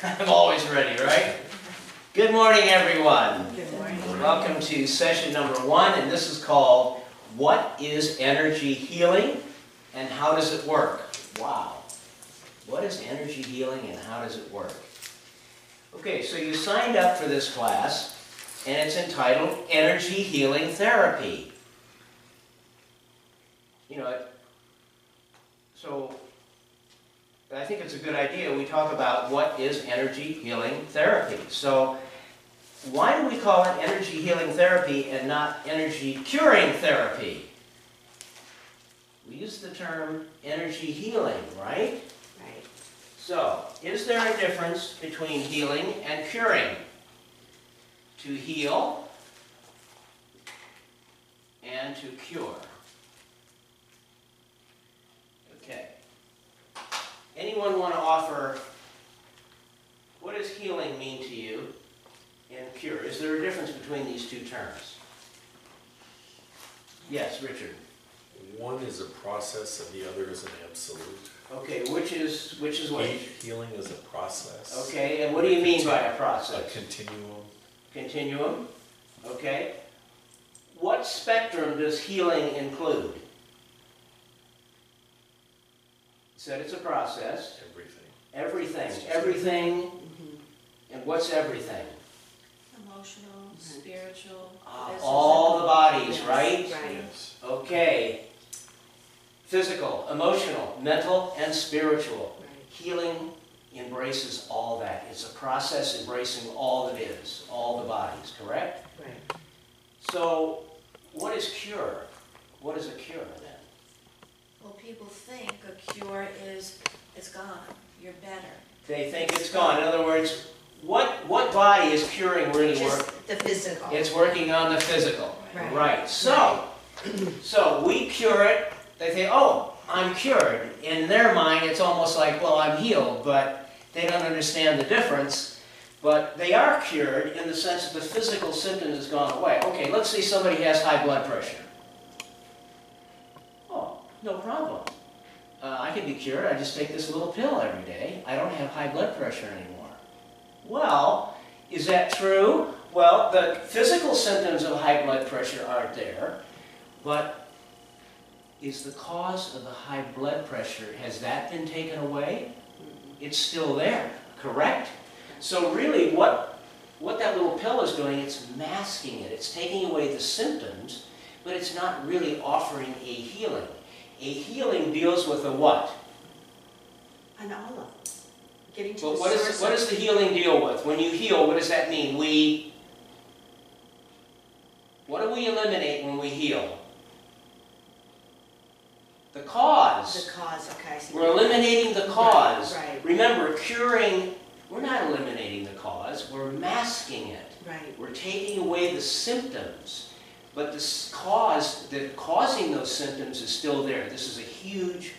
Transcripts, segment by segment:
I'm always ready, right? Good morning, everyone. Good morning. Welcome to session number 1, and this is called What is Energy Healing and How Does It Work? Wow. What is energy healing and how does it work? Okay, so you signed up for this class, and it's entitled Energy Healing Therapy. You know, so I think it's a good idea we talk about what is energy healing therapy. So why do we call it energy healing therapy and not energy curing therapy? We use the term energy healing, right? Right. So, is there a difference between healing and curing? To heal and to cure. Okay. Anyone want to offer, what does healing mean to you and cure? Is there a difference between these two terms? Yes, Richard. One is a process and the other is an absolute. Okay, which is which? Healing is a process. Okay, and what do you mean by a process? A continuum. Continuum. Okay. What spectrum does healing include? You said it's a process. Everything. Everything. Everything. And what's everything? Emotional, spiritual, All the bodies, Yes, right? right. Yes. Okay. Physical, emotional, mental, and spiritual. Right. Healing embraces all that. It's a process embracing all that is, all the bodies, correct? Right. So, what is cure? What is a cure then? Well, people think a cure is, it's gone, you're better. They think it's gone. In other words, what body is curing really work? Just the physical. It's working on the physical. Right. So we cure it. They think, oh, I'm cured. In their mind, it's almost like, well, I'm healed, but they don't understand the difference. But they are cured in the sense that the physical symptom has gone away. Okay, let's say somebody has high blood pressure. Oh, no problem. I can be cured. I just take this little pill every day. I don't have high blood pressure anymore. Well, is that true? Well, the physical symptoms of high blood pressure aren't there, but is the cause of the high blood pressure, has that been taken away? It's still there, correct? So really what that little pill is doing, it's masking it. It's taking away the symptoms, but it's not really offering a healing. A healing deals with a what? On all levels. Getting to But the what does the healing deal with? When you heal, what does that mean? What do we eliminate when we heal? The cause. The cause, okay. I see. We're eliminating the cause. Right. Remember, curing, we're not eliminating the cause, we're masking it. Right. We're taking away the symptoms. But the cause that causing those symptoms is still there. This is a huge,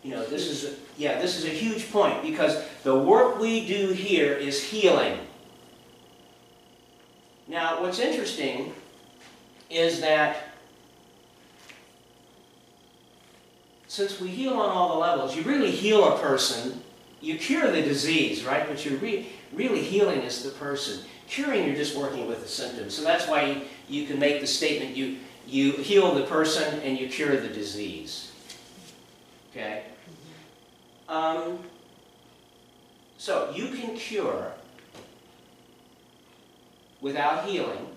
this is a huge point because the work we do here is healing. Now, what's interesting is that since we heal on all the levels, you really heal a person, you cure the disease, right? But you're really healing is the person. Curing, you're just working with the symptoms. So that's why you can make the statement, you heal the person and you cure the disease. Okay? So you can cure without healing.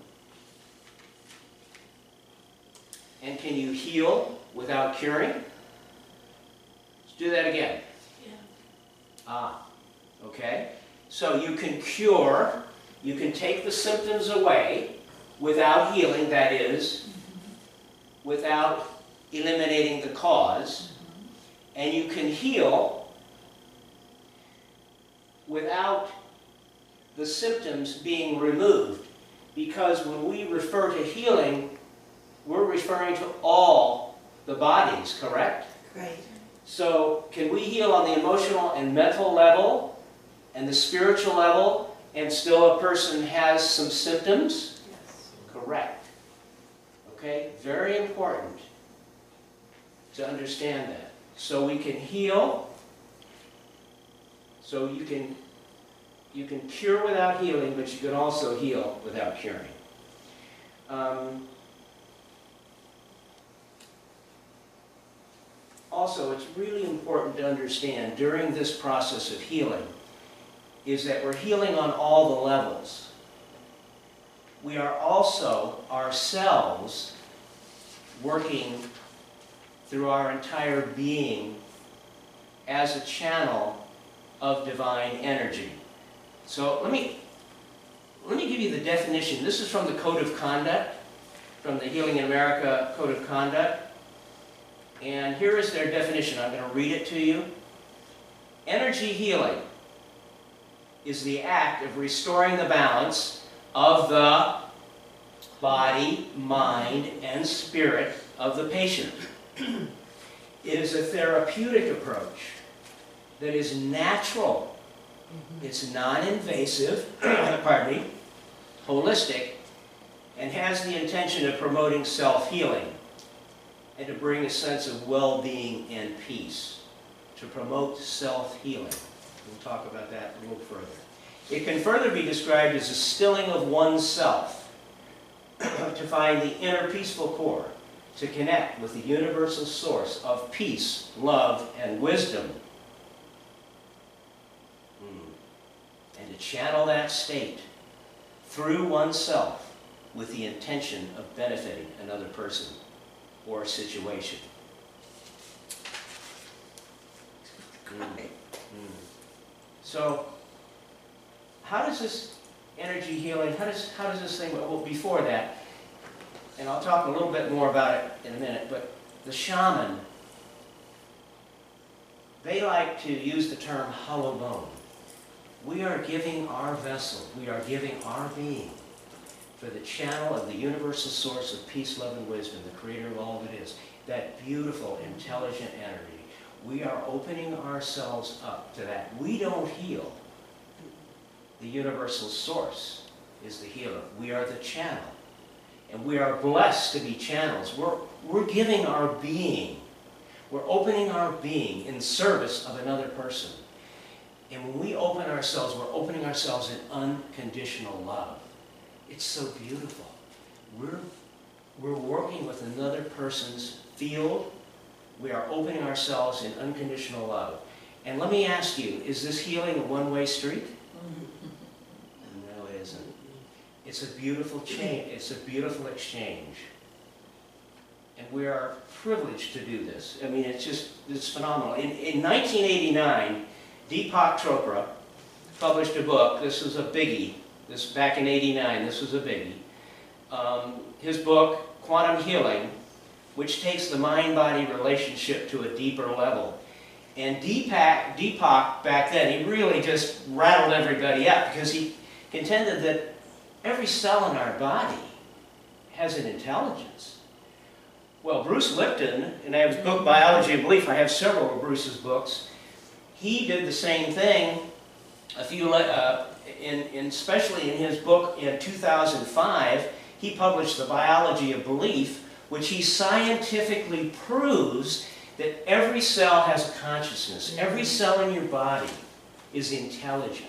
And can you heal without curing? Let's do that again. Yeah. Okay. So you can cure, you can take the symptoms away without healing, that is, without eliminating the cause, and you can heal without the symptoms being removed. Because when we refer to healing, we're referring to all the bodies, correct? Right. So can we heal on the emotional and mental level and the spiritual level and still a person has some symptoms? Yes. Correct. Okay? Very important to understand that. So we can heal, so you can You can cure without healing, but you can also heal without curing. Also, it's really important to understand during this process of healing is that we're healing on all the levels. We are also ourselves working through our entire being as a channel of divine energy. So let me give you the definition. This is from the Code of Conduct, from the Healing in America Code of Conduct. And here is their definition. I'm going to read it to you. Energy healing is the act of restoring the balance of the body, mind, and spirit of the patient. It is a therapeutic approach that is natural. It's non-invasive, pardon me, holistic, and has the intention of promoting self-healing and to bring a sense of well-being and peace, to promote self-healing. We'll talk about that a little further. It can further be described as a stilling of oneself to find the inner peaceful core, to connect with the universal source of peace, love, and wisdom, and to channel that state through oneself with the intention of benefiting another person or situation. So, how does this energy healing, how does this thing, well, before that, and I'll talk a little bit more about it in a minute, but the shaman, they like to use the term hollow bone. We are giving our vessel, we are giving our being for the channel of the universal source of peace, love, and wisdom, the creator of all that is, that beautiful, intelligent energy. We are opening ourselves up to that. We don't heal. The universal source is the healer. We are the channel. And we are blessed to be channels. We're giving our being. We're opening our being in service of another person. And when we open ourselves, we're opening ourselves in unconditional love. It's so beautiful. We're working with another person's field. We are opening ourselves in unconditional love. And let me ask you, is this healing a one-way street? No, it isn't. It's a beautiful change. It's a beautiful exchange. And we are privileged to do this. I mean, it's phenomenal. In 1989, Deepak Chopra published a book. This was a biggie. Back in '89, this was a biggie. His book, Quantum Healing, which takes the mind-body relationship to a deeper level. And Deepak, back then, he really just rattled everybody up because he contended that every cell in our body has an intelligence. Well, Bruce Lipton, and I have his book, Biology of Belief, I have several of Bruce's books, he did the same thing especially in his book in 2005, he published The Biology of Belief, which he scientifically proves that every cell has a consciousness. Every cell in your body is intelligent.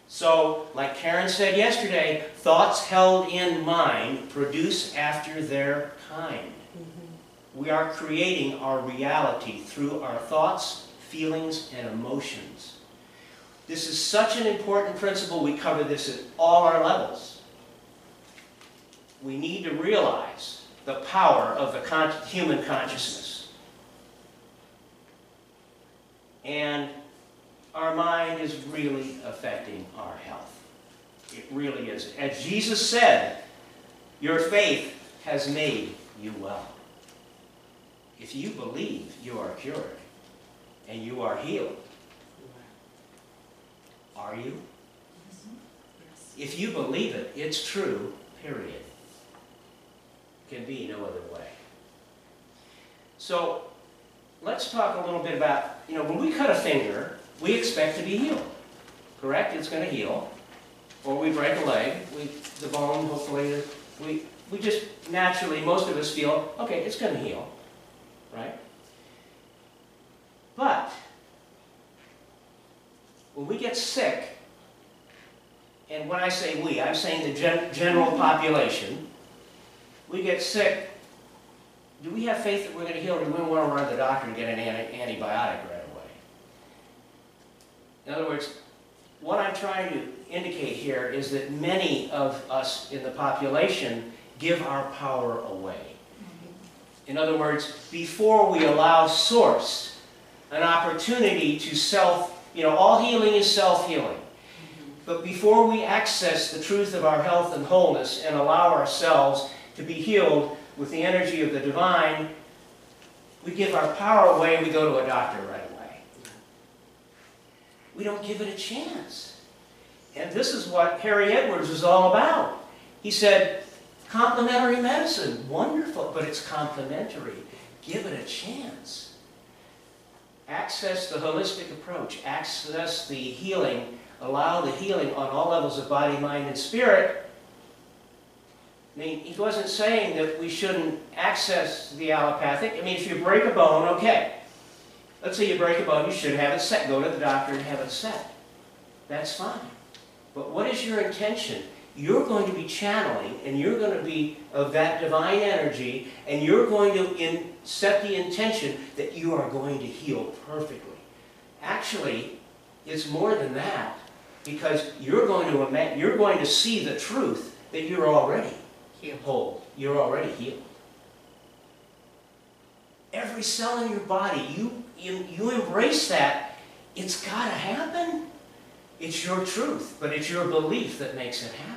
So, like Karen said yesterday, thoughts held in mind produce after their kind. We are creating our reality through our thoughts, feelings, and emotions. This is such an important principle. We cover this at all our levels. We need to realize the power of the human consciousness. And our mind is really affecting our health. It really is. As Jesus said, your faith has made you well. If you believe, you are cured and you are healed. Are you? If you believe it, it's true, period. Can be no other way. So, let's talk a little bit about, when we cut a finger, we expect to be healed. Correct? It's going to heal. Or we break a leg, the bone, hopefully, we just naturally, most of us feel, okay, it's going to heal. Right? But when we get sick, and when I say we, I'm saying the general population, we get sick, do we have faith that we're going to heal, or do we want to run to the doctor and get an antibiotic right away? In other words, what I'm trying to indicate here is that many of us in the population give our power away. In other words, before we allow Source an opportunity to all healing is self-healing. But before we access the truth of our health and wholeness and allow ourselves to be healed with the energy of the divine, we give our power away, we go to a doctor right away. We don't give it a chance. And this is what Harry Edwards was all about. He said, complementary medicine, wonderful, but it's complementary. Give it a chance. Access the holistic approach, access the healing, allow the healing on all levels of body, mind, and spirit. I mean, he wasn't saying that we shouldn't access the allopathic. I mean, if you break a bone, okay. Let's say you break a bone, you should have it set. Go to the doctor and have it set. That's fine. But what is your intention? You're going to be channeling, and you're going to be of that divine energy, and you're going to set the intention that you are going to heal perfectly. Actually, it's more than that, because you're going to see the truth that you're already whole. You're already healed. Every cell in your body, you embrace that. It's got to happen. It's your truth, but it's your belief that makes it happen.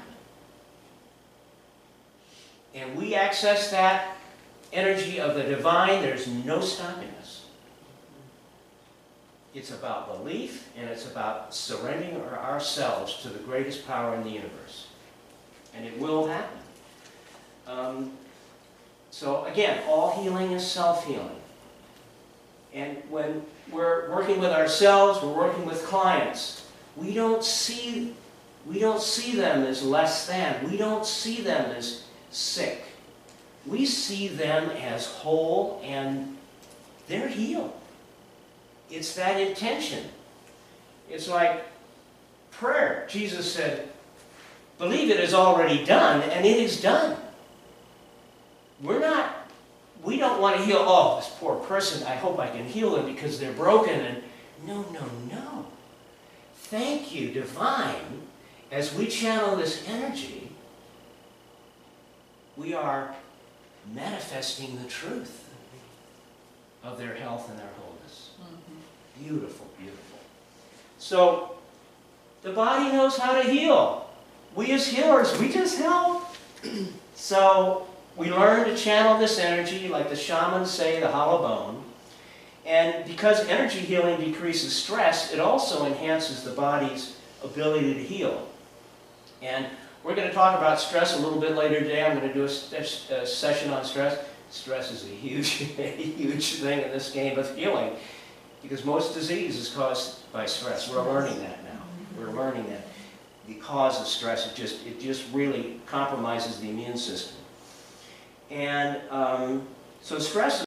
And we access that energy of the divine. There's no stopping us. It's about belief, and it's about surrendering ourselves to the greatest power in the universe. And it will happen. So again, all healing is self-healing. And when we're working with ourselves, we're working with clients, we don't see them as less than. We don't see them as sick. We see them as whole, and they're healed. It's that intention. It's like prayer. Jesus said, believe it is already done, and it is done. We don't want to heal, oh, this poor person, I hope I can heal them because they're broken. And no, no, no. Thank you, divine. As we channel this energy, we are manifesting the truth of their health and their wholeness. Beautiful, beautiful. So, the body knows how to heal. We as healers, we just help. So, we learn to channel this energy, like the shamans say, the hollow bone. And because energy healing decreases stress, it also enhances the body's ability to heal. And we're going to talk about stress a little bit later today. I'm going to do a session on stress. Stress is a huge thing in this game of healing, because most disease is caused by stress. We're learning that now. We're learning that the cause of stress, it just really compromises the immune system. And so stress